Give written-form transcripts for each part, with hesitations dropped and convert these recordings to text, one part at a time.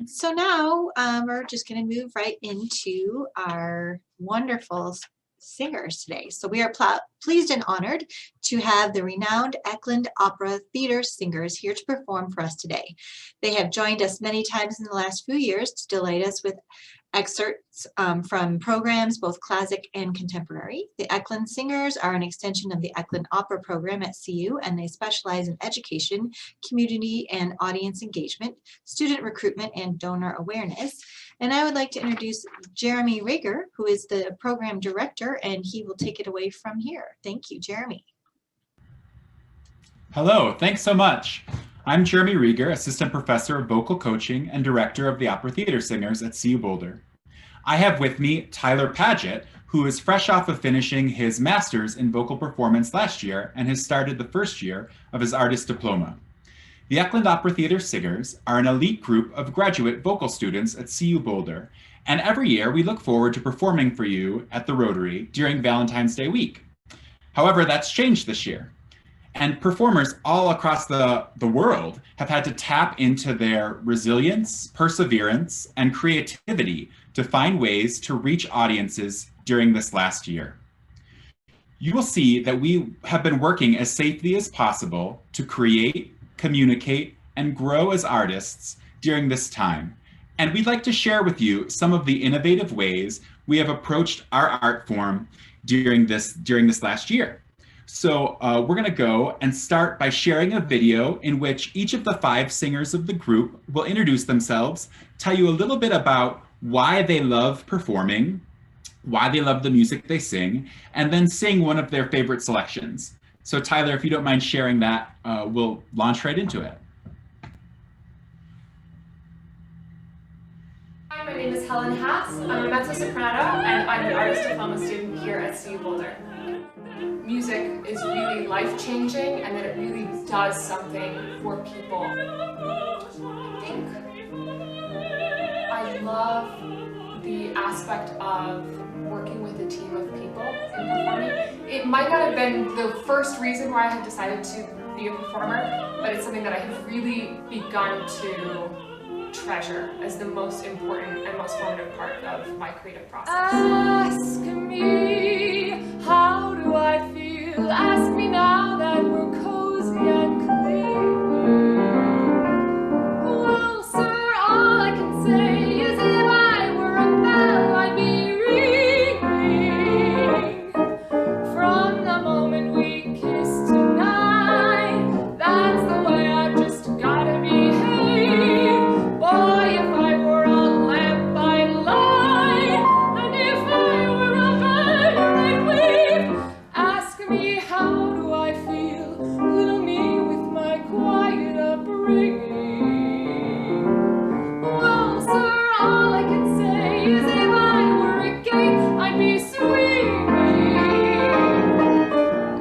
So now we're just going to move right into our wonderful singers today. So we are pleased and honored to have the renowned Eklund Opera Theater singers here to perform for us today. They have joined us many times in the last few years to delight us with excerpts from programs, both classic and contemporary. The Eklund Singers are an extension of the Eklund Opera program at CU, and they specialize in education, community and audience engagement, student recruitment, and donor awareness. And I would like to introduce Jeremy Rager, who is the program director, and he will take it away from here. Thank you, Jeremy. Hello, thanks so much. I'm Jeremy Rieger, Assistant Professor of Vocal Coaching and Director of the Opera Theater Singers at CU Boulder. I have with me Tyler Paget, who is fresh off of finishing his master's in vocal performance last year and has started the first year of his artist diploma. The Eklund Opera Theater Singers are an elite group of graduate vocal students at CU Boulder, and every year we look forward to performing for you at the Rotary during Valentine's Day week. However, that's changed this year. And performers all across the world have had to tap into their resilience, perseverance, and creativity to find ways to reach audiences during this last year. You will see that we have been working as safely as possible to create, communicate, and grow as artists during this time. And we'd like to share with you some of the innovative ways we have approached our art form during this last year. So we're going to go and start by sharing a video in which each of the 5 singers of the group will introduce themselves, tell you a little bit about why they love performing, why they love the music they sing, and then sing one of their favorite selections. So Tyler, if you don't mind sharing that, we'll launch right into it. Hi, my name is Helen Haas. I'm a mezzo-soprano and I'm an artist diploma student here at CU Boulder. Music is really life-changing and that it really does something for people. I think I love the aspect of working with a team of people and performing. It might not have been the first reason why I had decided to be a performer, but it's something that I have really begun to treasure as the most important and most formative part of my creative process. Ask me, how do I feel? Ask me now that we're cozy and clean. Well, sir, all I can say is if I were a bell, I'd be ringing. From the moment we kissed tonight, that's the way I've just gotta behave. Boy, if I were a lamp, I'd light, and if I were a banner, I'd wave. Ask me, how do I feel? Little me with my quiet upbringing. Well, sir, all I can say is if I were a gate, I'd be swinging.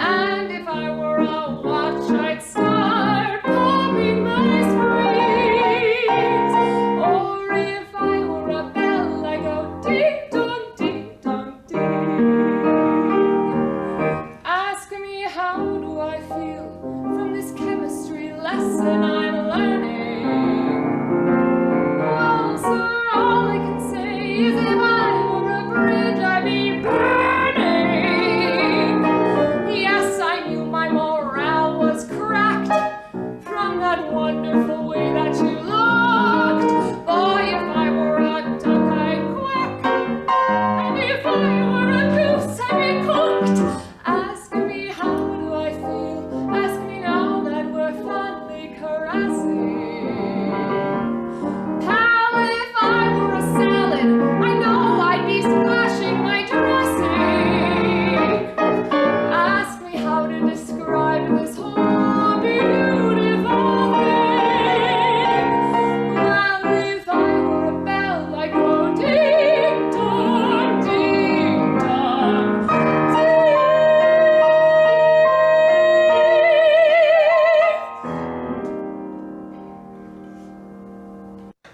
And if I were a watch, I'd start popping my springs. Or if I were a bell, I'd go ding-dong, ding-dong, ding. Ask me, how do I feel from this chemistry lesson I'm learning? Well, sir, all I can say is if I were a bridge, I'd be burning. Yes, I knew my morale was cracked from that wonderful way that you looked. Boy, if I were a duck, I'd quack. And if I were a goose, I'd be cooked. Ask me, how do I feel? Ask me now that we're fondly caressing. Pal, if I were a salad, I know I'd be splashing my dressing. Ask me how to describe this whole beautiful thing. Well, if I were a bell, I'd go ding-dong, ding-dong, ding.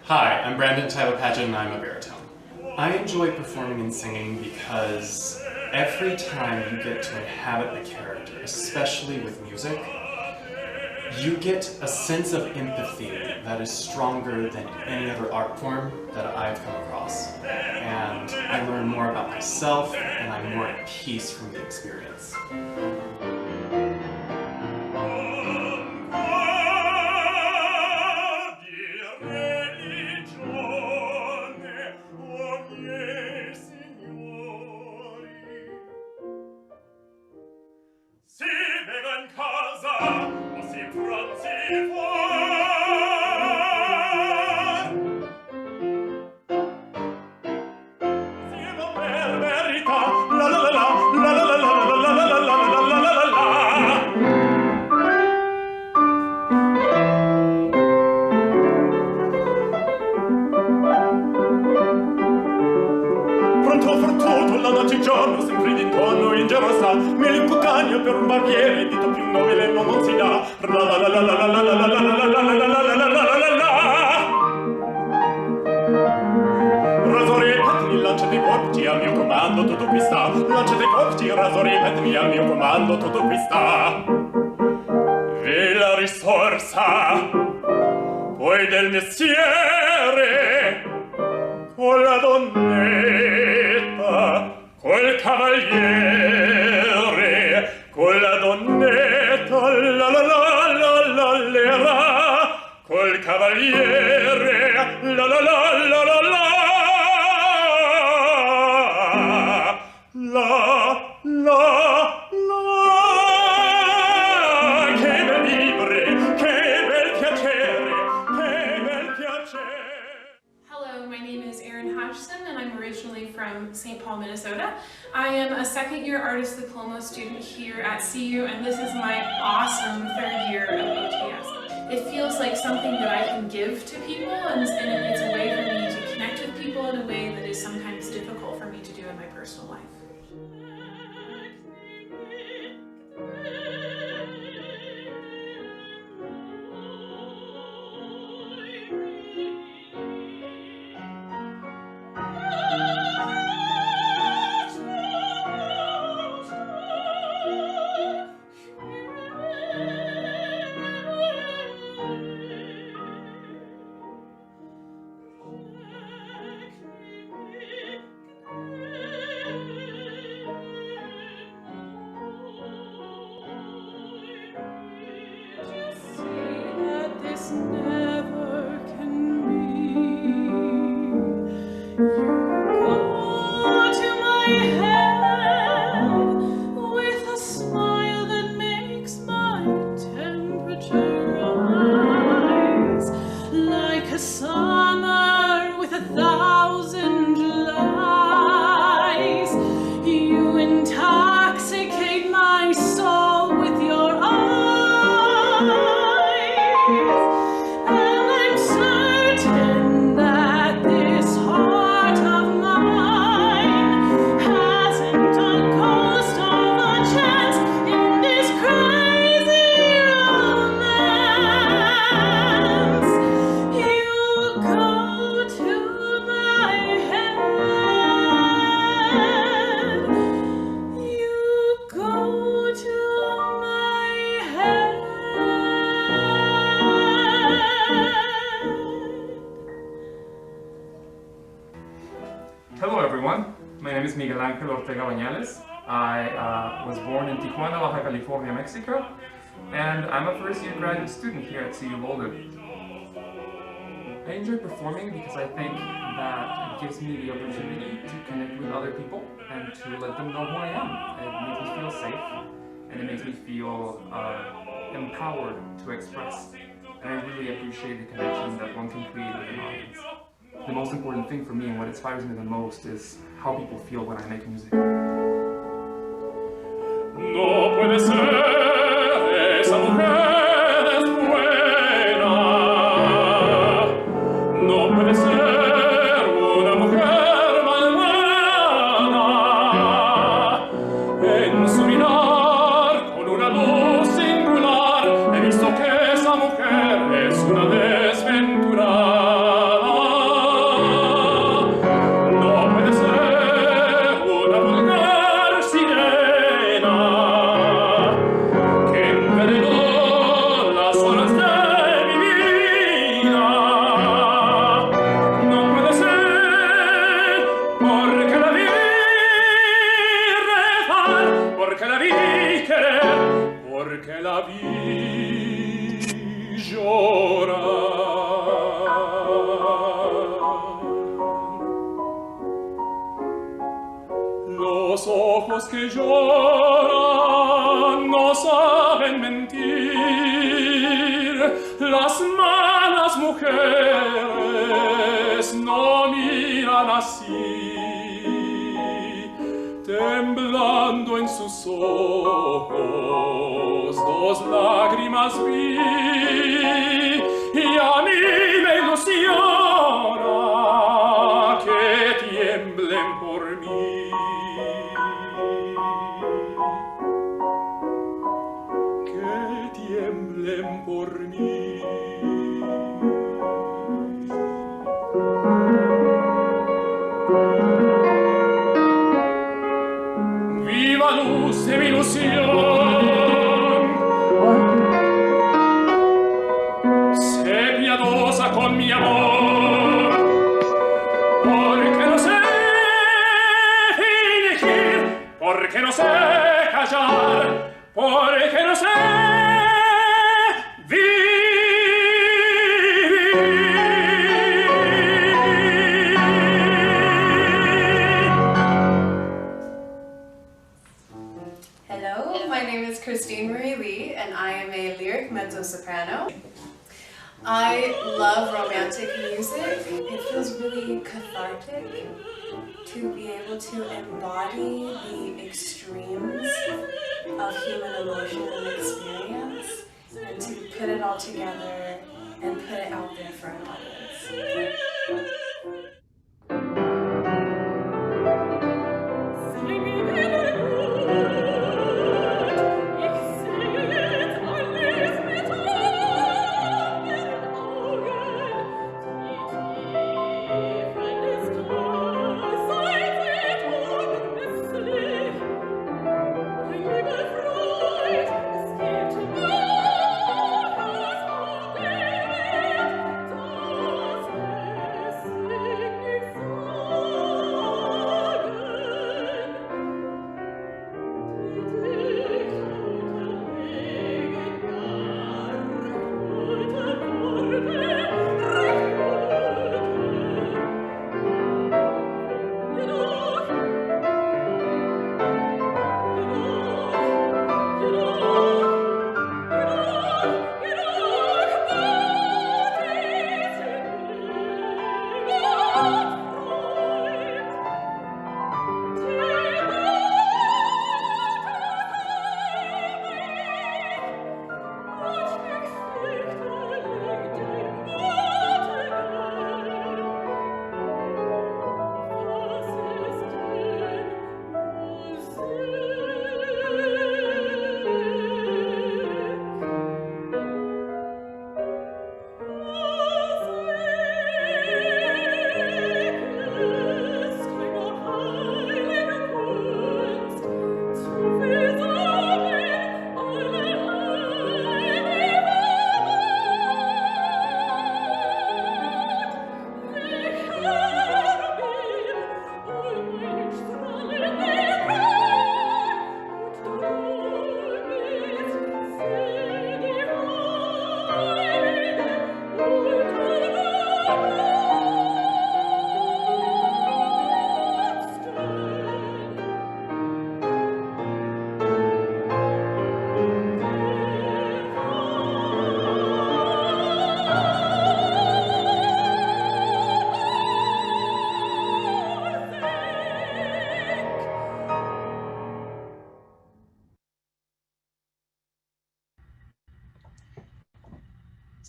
Hi, I'm Brandon Tyler Paget and I'm a baritone. I enjoy performing and singing because every time you get to inhabit the character, especially with music, you get a sense of empathy that is stronger than any other art form that I've come across. And I learn more about myself, and I'm more at peace from the experience. Per un barbiere, dito più nobile non si dà. Rasori e pettini, lanciate i forbici al mio comando, tutto qui sta. Lanciate i forbici, rasori e pettini al mio comando, tutto qui sta. E la risorsa, poi del mestiere, con la donnetta, col cavaliere, con la donnetta, la la la la la la, col cavaliere, la la la la la la, che bel vivere, che bel piacere, che bel piacere. Hello, my name is Erin Hodgson, and I'm originally from St. Paul, Minnesota. I am a second-year Artist Diploma student here at CU, and this is my awesome third year of OTS. It feels like something that I can give to people, and it's a way for me to connect with people in a way that is sometimes difficult for me to do in my personal life. Hello everyone, my name is Miguel Ángel Ortega Bañales. I was born in Tijuana, Baja California, Mexico, and I'm a first-year graduate student here at CU Boulder. I enjoy performing because I think that it gives me the opportunity to connect with other people and to let them know who I am. It makes me feel safe, and it makes me feel empowered to express. And I really appreciate the connection that one can create with an audience. The most important thing for me and what inspires me the most is how people feel when I make music. No puede ser, esa mujer es buena. No puede ser una mujer malvada. En su mirar con una luz singular he visto que esa mujer es una desventurada. los que lloran no saben mentir, las malas mujeres no miran así. Temblando en sus ojos dos lágrimas vi, y a mí me ilusiona que tiemblen por mí. Que tiemblen por mí. Viva luz de mi ilusión, sé piadosa con mi amor, porque no sé fingir, porque no sé callar, porque no sé Hello, my name is Christine Marie Lee, and I am a lyric mezzo-soprano. I love romantic music. It feels really cathartic to be able to embody the extremes of human emotion and experience, and to put it all together and put it out there for an audience.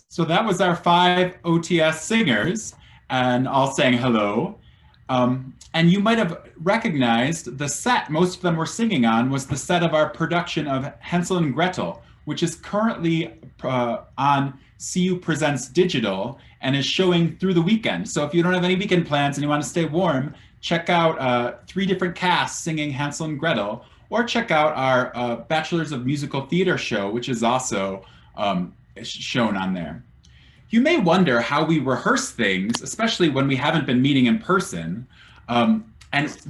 So that was our 5 OTS singers, and all sang hello. And you might have recognized the set most of them were singing on was the set of our production of Hansel and Gretel, which is currently on CU Presents Digital and is showing through the weekend. So if you don't have any weekend plans and you want to stay warm, check out 3 different casts singing Hansel and Gretel, or check out our Bachelors of Musical Theater show, which is also shown on there. You may wonder how we rehearse things, especially when we haven't been meeting in person. And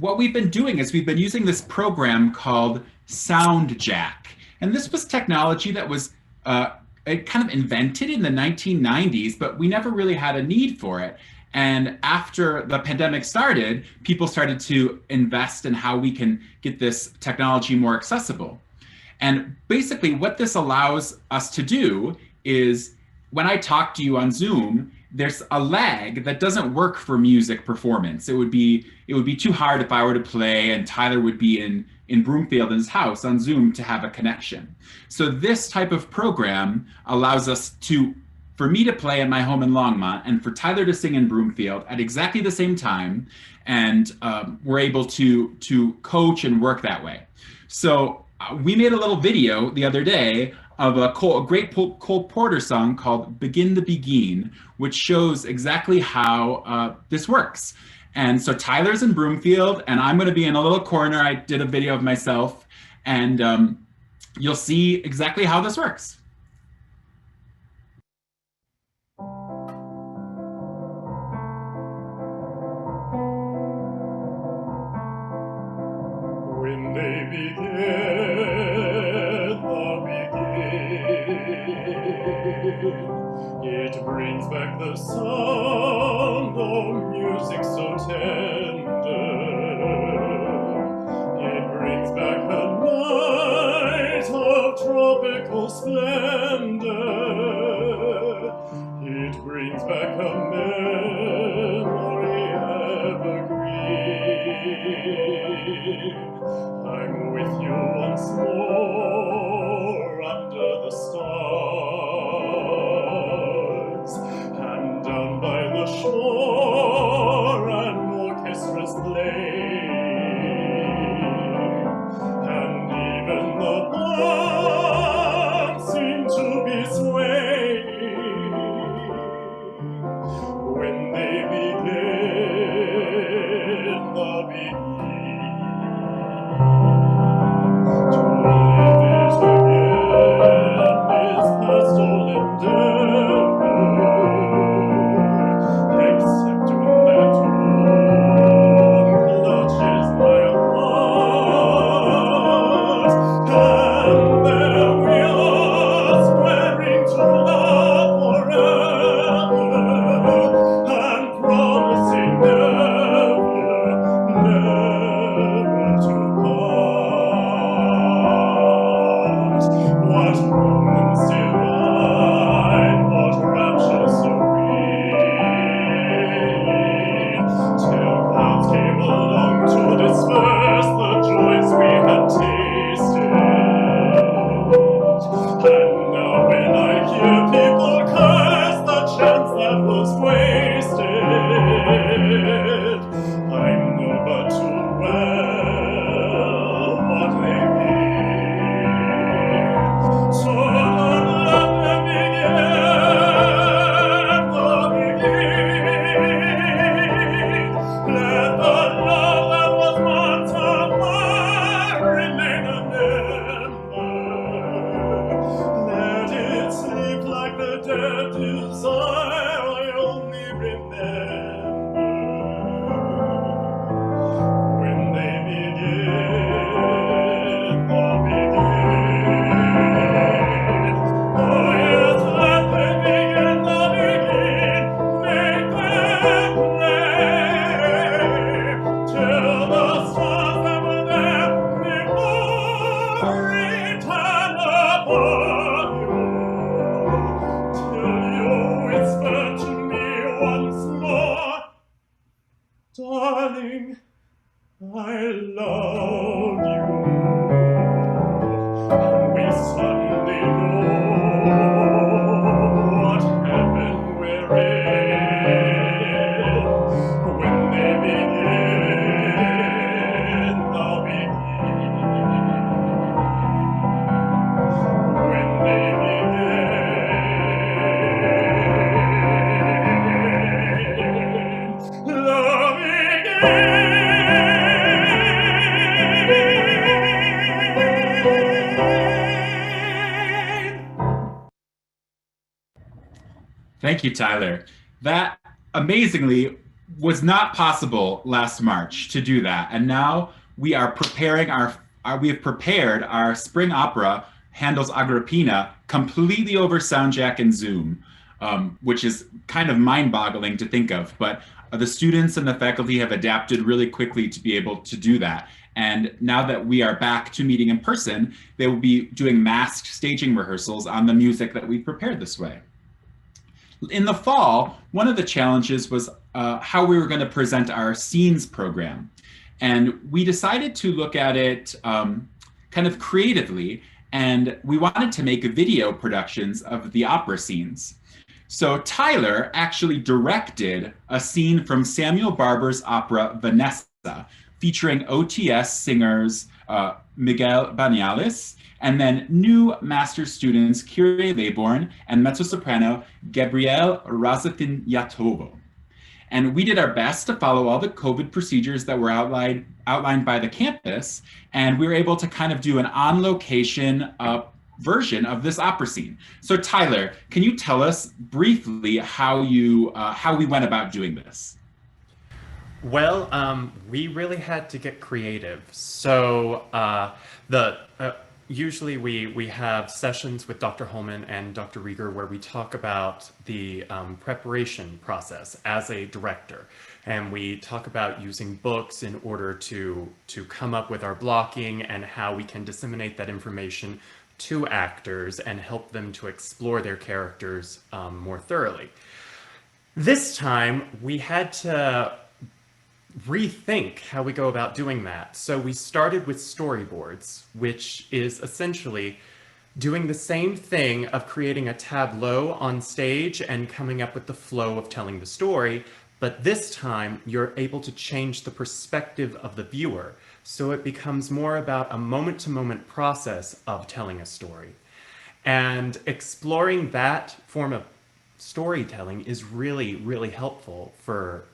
what we've been doing is we've been using this program called SoundJack. And this was technology that was kind of invented in the 1990s, but we never really had a need for it. And after the pandemic started, people started to invest in how we can get this technology more accessible. And basically what this allows us to do is when I talk to you on Zoom, there's a lag that doesn't work for music performance. It would be too hard if I were to play and Tyler would be in Broomfield in his house on Zoom to have a connection. So this type of program allows us for me to play in my home in Longmont and for Tyler to sing in Broomfield at exactly the same time. And we're able to coach and work that way. So we made a little video the other day of a great Cole Porter song called Begin the Begin, which shows exactly how this works. And so Tyler's in Broomfield, and I'm going to be in a little corner. I did a video of myself, and you'll see exactly how this works. When they begin the begin, it brings back the sound of music so tender. It brings back a night of tropical splendor. It brings back a memory evergreen. I'm with you once more under the stars, and down by the shore an orchestra's playing, and even the palms seem to be swaying when they begin the beginning. To live it again is past all endeavor, except when that tune clutches my heart, and there we are swearing to love forever, and promising never, never to part. What moments divine, what rapture serene, till clouds came along to disperse the joys we had tasted. And now when I hear people curse the chance that was wasted, I know but too well what they mean. So let them begin the beginning. Let the love that was once a fire remain a member. Let it sleep like the dead desire I only remember. When they begin the begin. Oh yes, let them begin the begin. Make them play till the stars that were there before return upon you. Till you whisper to me once more, darling, I love you. And we suddenly know what heaven we're in. When they begin the begin. When they begin the Thank you, Tyler. That amazingly was not possible last March to do that. And now we are preparing we have prepared our spring opera, Handel's Agrippina, completely over Soundjack and Zoom. which is kind of mind-boggling to think of. But the students and the faculty have adapted really quickly to be able to do that. And now that we are back to meeting in person, they will be doing masked staging rehearsals on the music that we've prepared this way. In the fall, one of the challenges was how we were going to present our scenes program. And we decided to look at it kind of creatively, and we wanted to make video productions of the opera scenes. So Tyler actually directed a scene from Samuel Barber's opera Vanessa, featuring OTS singers Miguel Banales, and then new master students Kyrie Leybourne and mezzo-soprano Gabrielle Razafin-Yatovo. And we did our best to follow all the COVID procedures that were outlined by the campus, and we were able to kind of do an on-location version of this opera scene. So Tyler, can you tell us briefly how we went about doing this? Well, we really had to get creative. So usually we have sessions with Dr. Holman and Dr. Rieger where we talk about the preparation process as a director. And we talk about using books in order to come up with our blocking and how we can disseminate that information to actors and help them to explore their characters more thoroughly. This time, we had to rethink how we go about doing that. So we started with storyboards, which is essentially doing the same thing of creating a tableau on stage and coming up with the flow of telling the story, but this time you're able to change the perspective of the viewer. So it becomes more about a moment-to-moment process of telling a story. And exploring that form of storytelling is really, really helpful for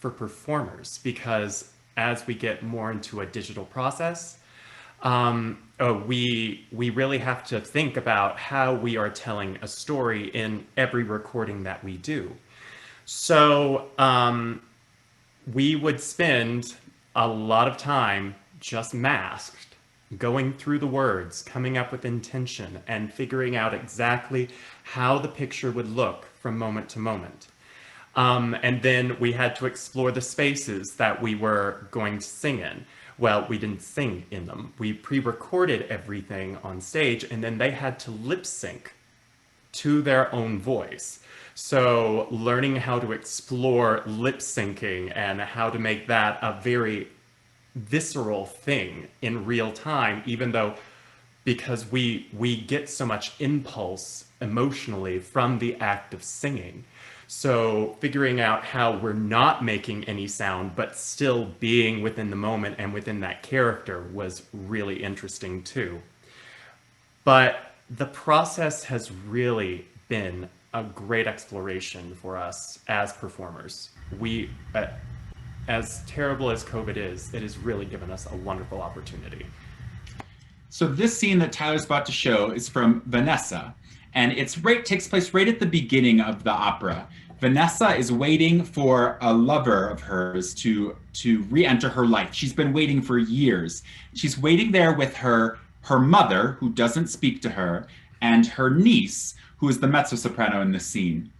performers, because as we get more into a digital process, we really have to think about how we are telling a story in every recording that we do. So we would spend a lot of time just masked, going through the words, coming up with intention, and figuring out exactly how the picture would look from moment to moment. And then we had to explore the spaces that we were going to sing in. Well, we didn't sing in them. We pre-recorded everything on stage, and then they had to lip sync to their own voice. So learning how to explore lip syncing and how to make that a very visceral thing in real time, even though because we get so much impulse emotionally from the act of singing. So figuring out how we're not making any sound, but still being within the moment and within that character was really interesting too. But the process has really been a great exploration for us as performers. We, as terrible as COVID is, it has really given us a wonderful opportunity. So this scene that Tyler's about to show is from Vanessa, and takes place right at the beginning of the opera. Vanessa is waiting for a lover of hers to re-enter her life. She's been waiting for years. She's waiting there with her mother, who doesn't speak to her, and her niece, who is the mezzo-soprano in this scene.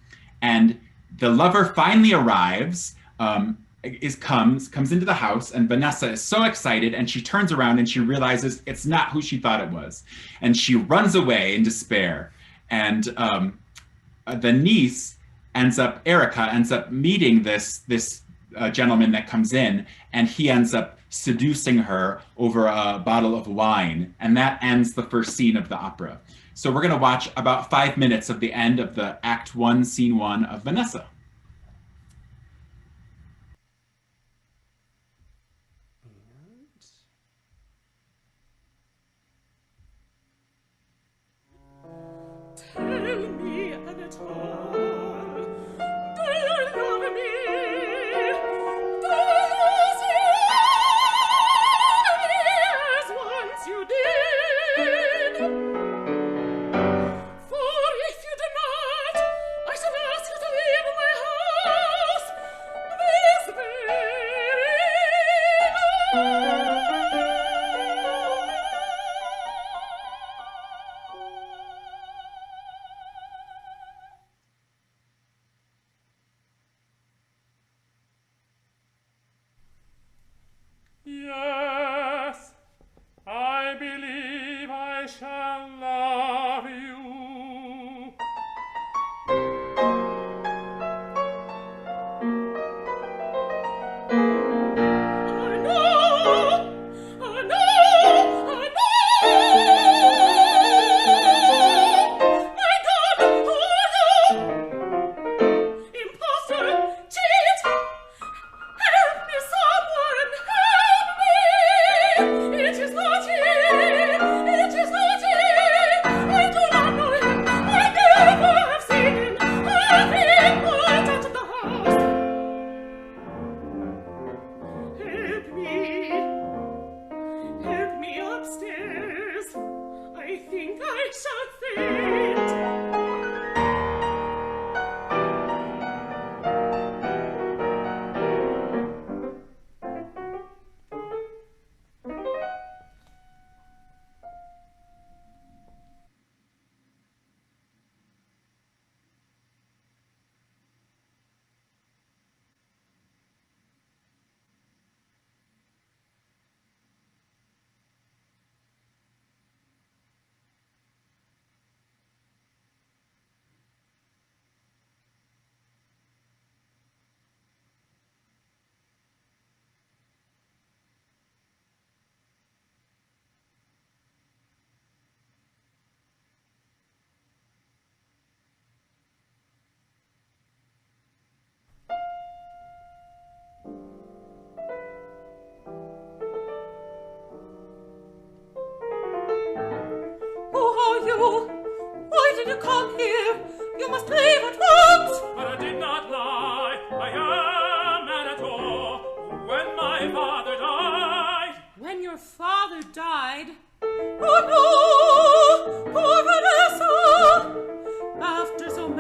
And the lover finally arrives, comes into the house, and Vanessa is so excited, and she turns around and she realizes it's not who she thought it was. And she runs away in despair. And the niece Erica ends up meeting this gentleman that comes in, and he ends up seducing her over a bottle of wine. And that ends the first scene of the opera. So we're going to watch about 5 minutes of the end of the Act 1, Scene 1 of Vanessa. Tell me, Anatole, do you love me? Do you see me as once you did? For if you do not, I shall ask you to leave my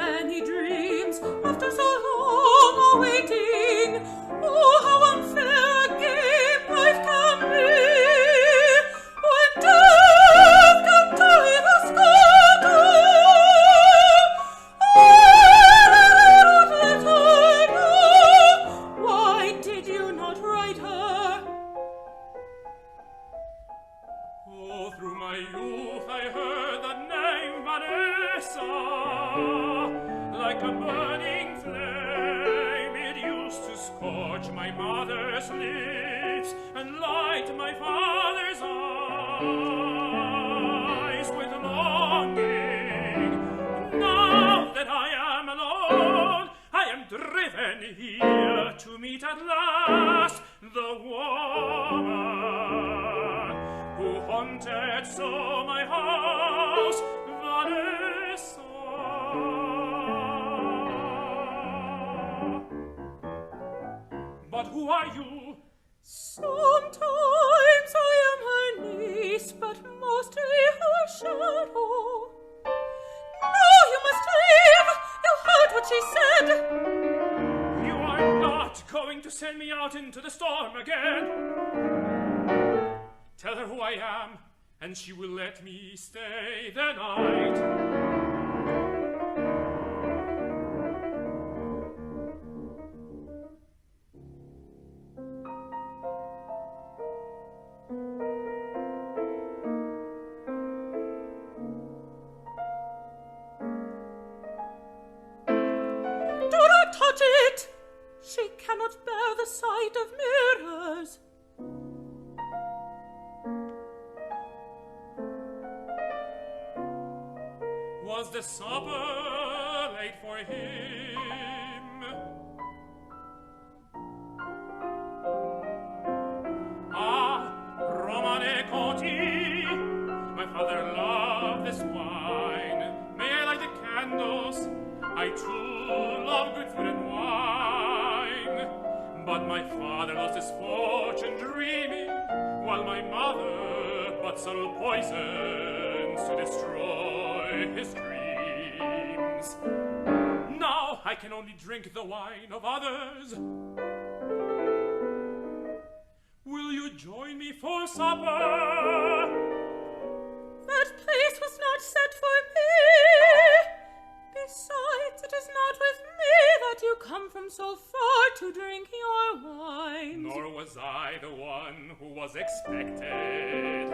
many dreams after so long a waiting. Oh, how unfair a game life can be, when death can tie the sculptor. Why did you not write her? Oh, through my youth I heard the name Vanessa. Like a burning flame, it used to scorch my mother's lips and light my father's eyes with longing. Now that I am alone, I am driven here to meet at last the woman who haunted so my house, Vanessa. But who are you? Sometimes I am her niece, but mostly her shadow. No, you must leave! You heard what she said! You are not going to send me out into the storm again. Tell her who I am, and she will let me stay the night. Do not touch it! She cannot bear the sight of mirrors. Was the supper late for him? Ah, Romane Conti, my father loved this wine. May I light the candles? I too love good food and wine. But my father lost his fortune dreaming, while my mother but subtle poisons to destroy his dreams. Now I can only drink the wine of others. Will you join me for supper? That place was not set for me. Besides, it is not with me that you come from so far to drink your wine. Nor was I the one who was expected.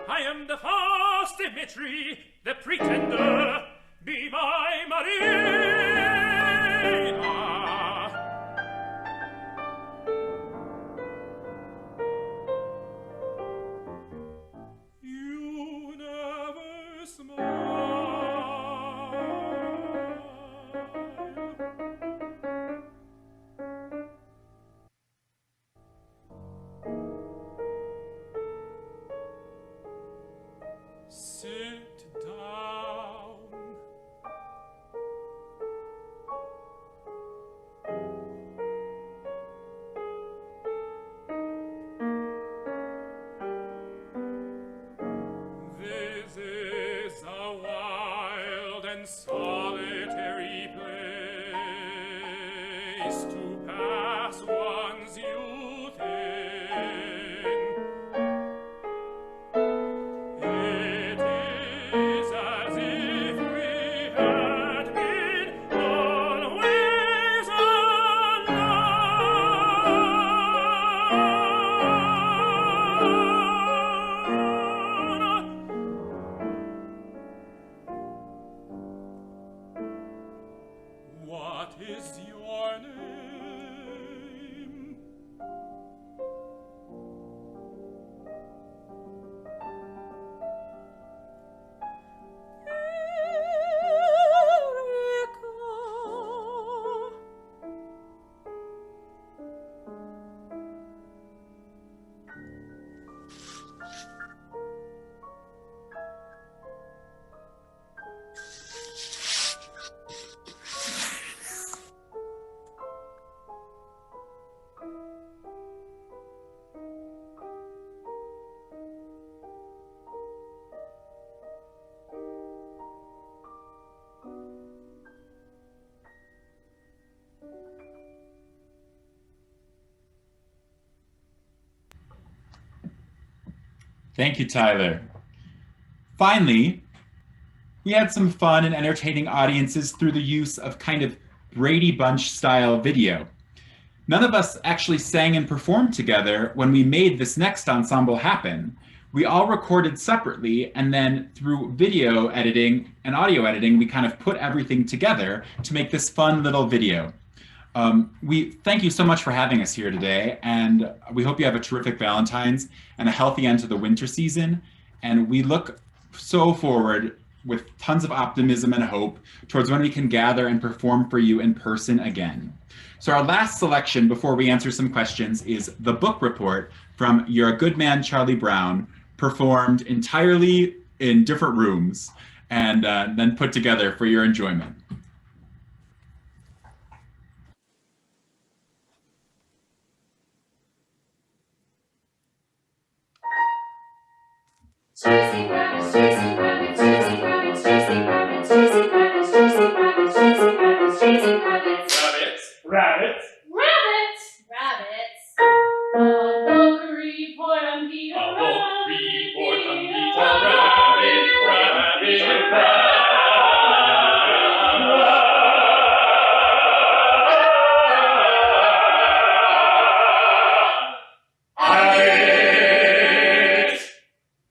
I am the false Dimitri, the pretender. Be my Marina. You never smile. Sit down. This is a wild and solitary place to pass one's youth in. It is as if we had been always alone. What is your name? Erica. Thank you, Tyler. Finally, we had some fun and entertaining audiences through the use of kind of Brady Bunch style video. None of us actually sang and performed together when we made this next ensemble happen. We all recorded separately, and then through video editing and audio editing, we kind of put everything together to make this fun little video. We thank you so much for having us here today, and we hope you have a terrific Valentine's and a healthy end to the winter season. And we look so forward with tons of optimism and hope towards when we can gather and perform for you in person again. So our last selection before we answer some questions is the book report from You're a Good Man, Charlie Brown, performed entirely in different rooms and then put together for your enjoyment. Chasing rabbits, chasing rabbits, chasing rabbits, chasing rabbits, chasing rabbits, chasing rabbits, chasing rabbits, chasing rabbits. Rabbits. Rabbits! Rabbits. A book report on Peter A book Rabbit. report on Peter Rabbit, Rabbit, Rabbit.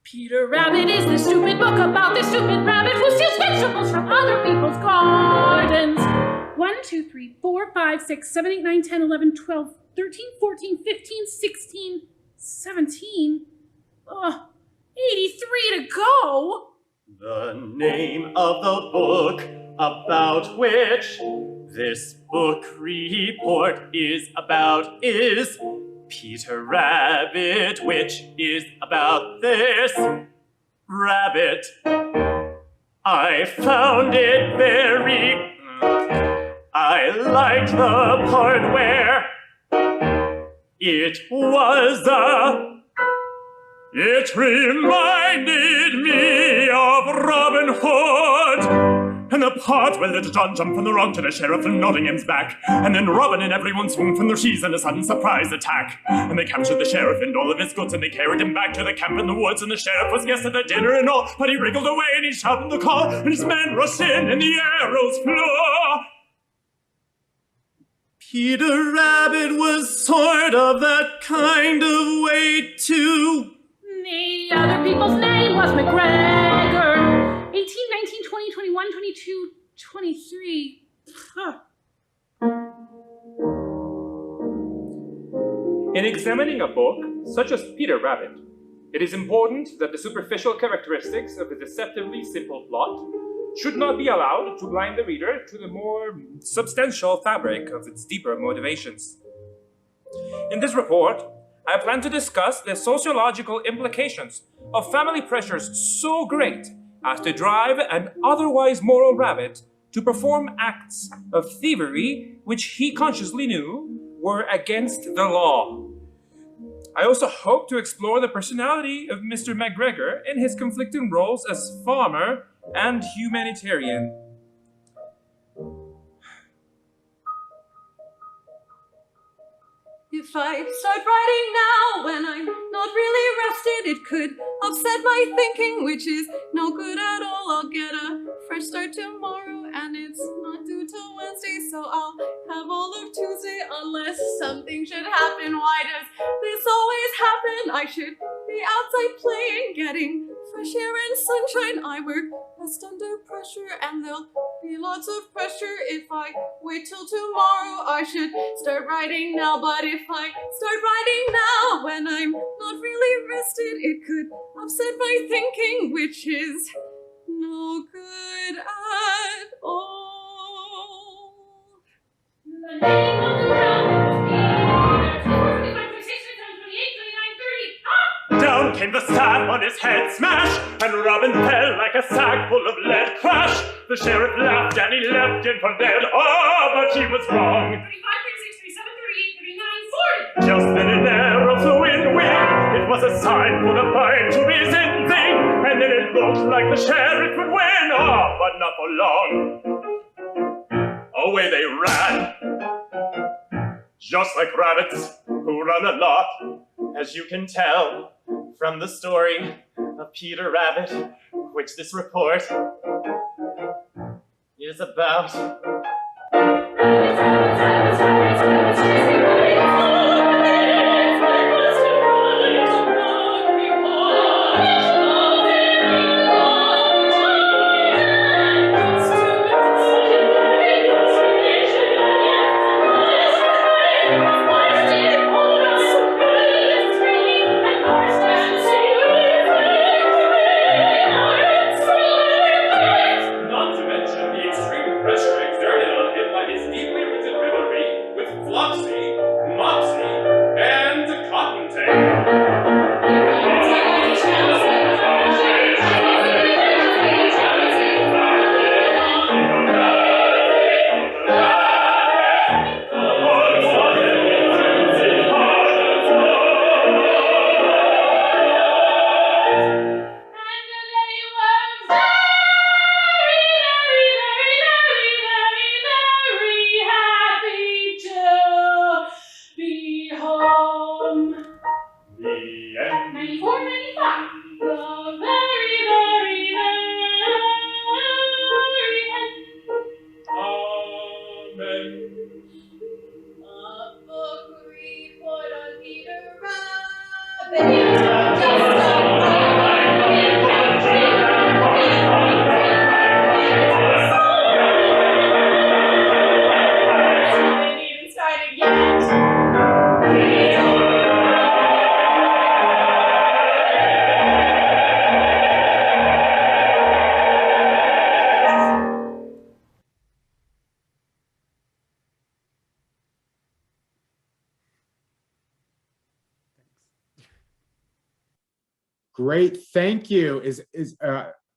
Peter Rabbit is the stupid book about the stupid rabbit who steals vegetables from other people's gardens. 1, 2, 3, 4, 5, 6, 7, 8, 9, 10, 11, 12, 13, 14, 15, 16, 17. 83 to go. The name of the book about which this book report is about is Peter Rabbit, which is about this rabbit. I found it very... I liked the part where it was it reminded me of Robin Hood. And the part where Little John jumped from the rock to the sheriff of Nottingham's back. And then Robin and everyone swung from their trees in a sudden surprise attack. And they captured the sheriff and all of his goods, and they carried him back to the camp in the woods. And the sheriff was guest at the dinner and all, but he wriggled away and he shouted the call, and his men rushed in and the arrows flew. Peter Rabbit was sort of that kind of way too. The other people's name was McGregor. 18, 19, 20, 21, 22, 23. Huh. In examining a book, such as Peter Rabbit, it is important that the superficial characteristics of a deceptively simple plot should not be allowed to blind the reader to the more substantial fabric of its deeper motivations. In this report, I plan to discuss the sociological implications of family pressures so great as to drive an otherwise moral rabbit to perform acts of thievery which he consciously knew were against the law. I also hope to explore the personality of Mr. McGregor in his conflicting roles as farmer and humanitarian. If I start writing now when I'm not really rested, it could upset my thinking, which is no good at all. I'll get a fresh start tomorrow, and it's not due till Wednesday, so I'll have all of Tuesday unless something should happen. Why does this always happen? I should be outside playing, getting fresh air and sunshine. I work best under pressure, and there'll be lots of pressure if I wait till tomorrow. I should start writing now, but if I start writing now when I'm not really rested, it could upset my thinking, which is no good at all. The name of the rabbit is Peter. 25, 26, 27, 28, 29, 30. Ah! Down came the staff on his head, smash, and Robin fell like a sack full of lead, crash. The sheriff laughed and he left him for dead. Oh, but he was wrong. 35, 36, 37, 38, 39, 40. Just then an arrow flew in wind. It was a sign for the fight to be ending, and then it looked like the sheriff would win. Oh, but not for long. Away they ran, just like rabbits who run a lot. As you can tell, from the story of Peter Rabbit, which this report is about. Not to mention the extreme pressure exerted on him by his deeply rooted rivalry with Flopsy, Mopsy, and Cottontail. The end. 94, 95. The very, very, very end. Amen. Agreed, what on Peter Rabbit. Haven't even started yet. Great, thank you.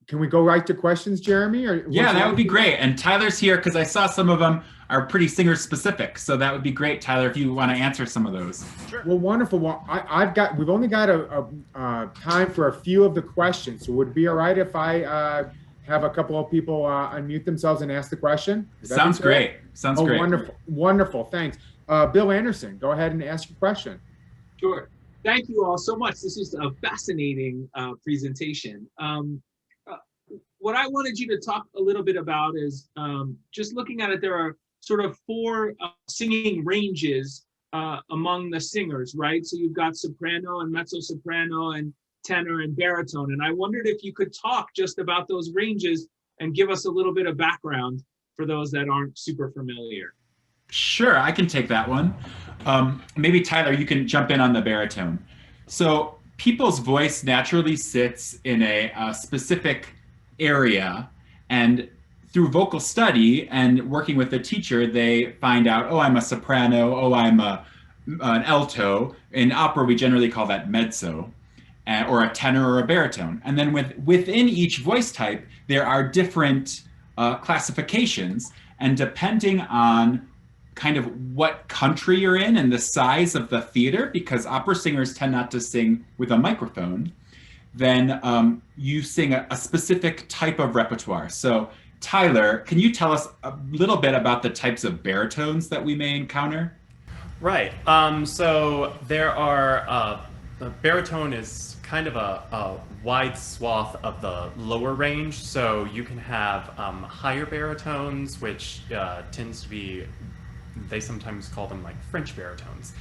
Can we go right to questions, Jeremy? Or Yeah, that would be great. And Tyler's here because I saw some of them are pretty singer specific. So that would be great, Tyler, if you want to answer some of those. Well, wonderful. Well, we've only got a time for a few of the questions. So would it be all right if I have a couple of people unmute themselves and ask the question? Sounds great. Sounds great. Wonderful, wonderful. Thanks. Bill Anderson, go ahead and ask your question. Sure. Thank you all so much. This is a fascinating presentation. What I wanted you to talk a little bit about is just looking at it, there are sort of four singing ranges among the singers, right? So you've got soprano and mezzo-soprano and tenor and baritone. And I wondered if you could talk just about those ranges and give us a little bit of background for those that aren't super familiar. Sure, I can take that one. Maybe Tyler, you can jump in on the baritone. So people's voice naturally sits in a specific area, and through vocal study and working with a teacher, they find out, oh, I'm a soprano, oh, I'm an alto. In opera, we generally call that mezzo, or a tenor or a baritone. And then within each voice type, there are different classifications, and depending on kind of what country you're in and the size of the theater, because opera singers tend not to sing with a microphone, then you sing a specific type of repertoire. So Tyler, can you tell us a little bit about the types of baritones that we may encounter? Right. So there are, the baritone is kind of a wide swath of the lower range. So you can have higher baritones, which tends to be, they sometimes call them like French baritones,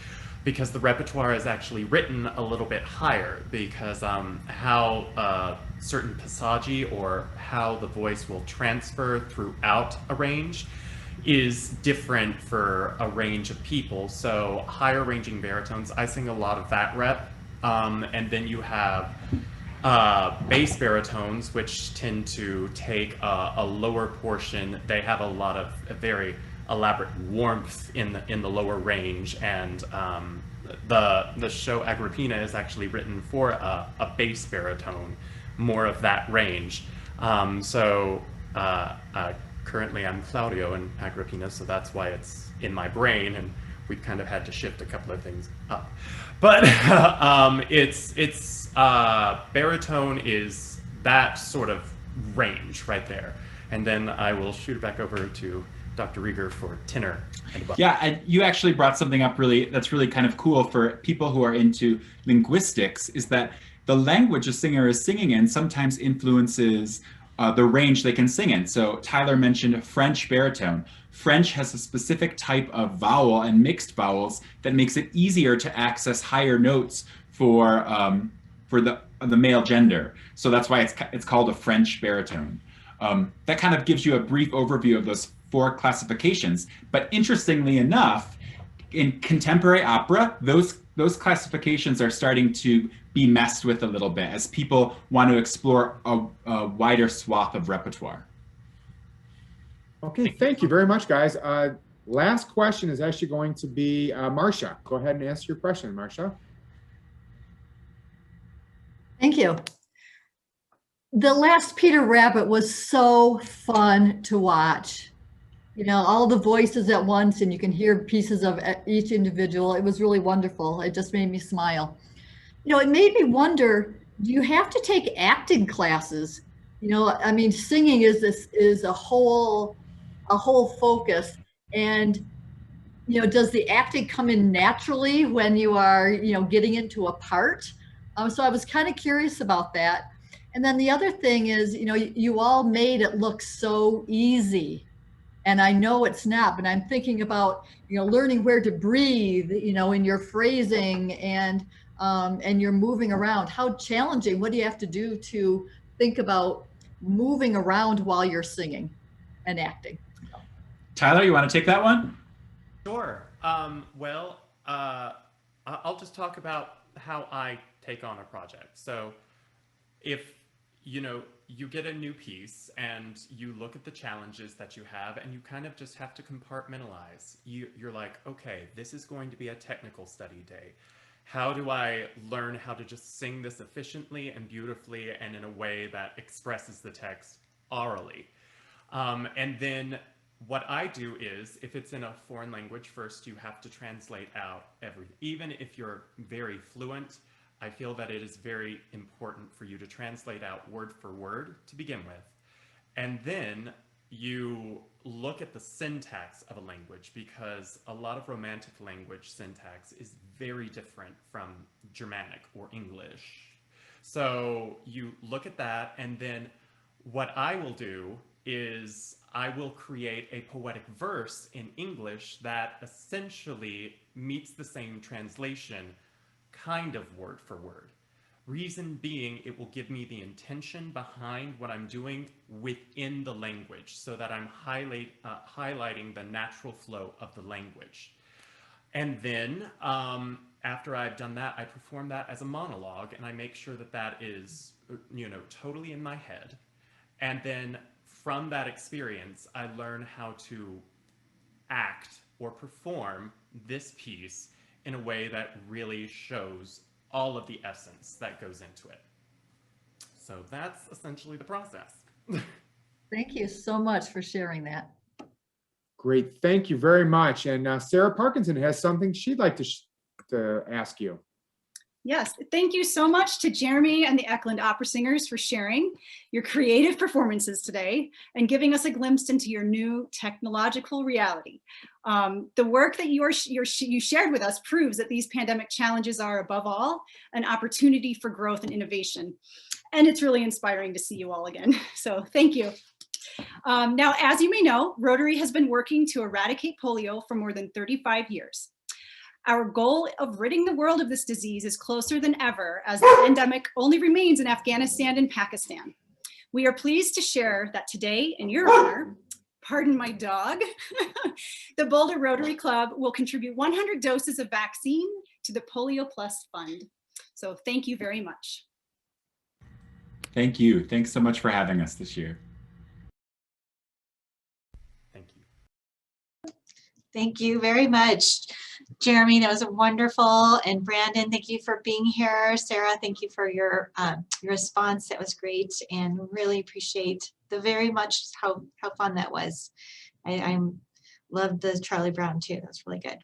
because the repertoire is actually written a little bit higher, because how certain passaggi, or how the voice will transfer throughout a range, is different for a range of people. So higher ranging baritones, I sing a lot of that rep, and then you have bass baritones, which tend to take a lower portion. They have a lot of very elaborate warmth in the lower range, and the show Agrippina is actually written for a bass baritone, more of that range. Currently I'm Claudio in Agrippina, so that's why it's in my brain, and we've kind of had to shift a couple of things up. But baritone is that sort of range right there. And then I will shoot it back over to Dr. Rieger for tenor. Yeah, and you actually brought something up that's really kind of cool for people who are into linguistics, is that the language a singer is singing in sometimes influences the range they can sing in. So Tyler mentioned French baritone. French has a specific type of vowel and mixed vowels that makes it easier to access higher notes for the male gender. So that's why it's called a French baritone. That kind of gives you a brief overview of those 4 classifications. But interestingly enough, in contemporary opera, those classifications are starting to be messed with a little bit as people want to explore a wider swath of repertoire. Okay, thank you very much, guys. Last question is actually going to be Marcia. Go ahead and ask your question, Marcia. Thank you. The last Peter Rabbit was so fun to watch. You know, all the voices at once, and you can hear pieces of each individual. It was really wonderful. It just made me smile. You know, it made me wonder, do you have to take acting classes? You know, I mean, singing is a whole focus. And, you know, does the acting come in naturally when you are, you know, getting into a part? So I was kind of curious about that. And then the other thing is, you know, you all made it look so easy. And I know it's not, but I'm thinking about, you know, learning where to breathe, you know, in your phrasing and you're moving around. How challenging, what do you have to do to think about moving around while you're singing and acting? Tyler, you want to take that one? Sure. Well, I'll just talk about how I take on a project. So if, you know, you get a new piece and you look at the challenges that you have and you kind of just have to compartmentalize. You're like, okay, this is going to be a technical study day. How do I learn how to just sing this efficiently and beautifully and in a way that expresses the text orally? And then what I do is, if it's in a foreign language, first you have to translate out everything. Even if you're very fluent, I feel that it is very important for you to translate out word for word to begin with. And then you look at the syntax of a language, because a lot of Romantic language syntax is very different from Germanic or English. So you look at that, and then what I will do is I will create a poetic verse in English that essentially meets the same translation, kind of word for word. Reason being, it will give me the intention behind what I'm doing within the language, so that I'm highlighting the natural flow of the language. And then after I've done that, I perform that as a monologue, and I make sure that that is, you know, totally in my head. And then from that experience, I learn how to act or perform this piece in a way that really shows all of the essence that goes into it. So that's essentially the process. Thank you so much for sharing that. Great, thank you very much. And Sarah Parkinson has something she'd like to ask you. Yes, thank you so much to Jeremy and the Eklund Opera Singers for sharing your creative performances today and giving us a glimpse into your new technological reality. The work that you shared with us proves that these pandemic challenges are, above all, an opportunity for growth and innovation. And it's really inspiring to see you all again. So thank you. Now, as you may know, Rotary has been working to eradicate polio for more than 35 years. Our goal of ridding the world of this disease is closer than ever, as the pandemic only remains in Afghanistan and Pakistan. We are pleased to share that today, in your honor, pardon my dog, the Boulder Rotary Club will contribute 100 doses of vaccine to the Polio Plus Fund. So thank you very much. Thank you. Thanks so much for having us this year. Thank you. Thank you very much, Jeremy. That was wonderful. And Brandon, thank you for being here. Sarah, thank you for your response. That was great, and really appreciate very much how fun that was. I loved the Charlie Brown too. That's really good.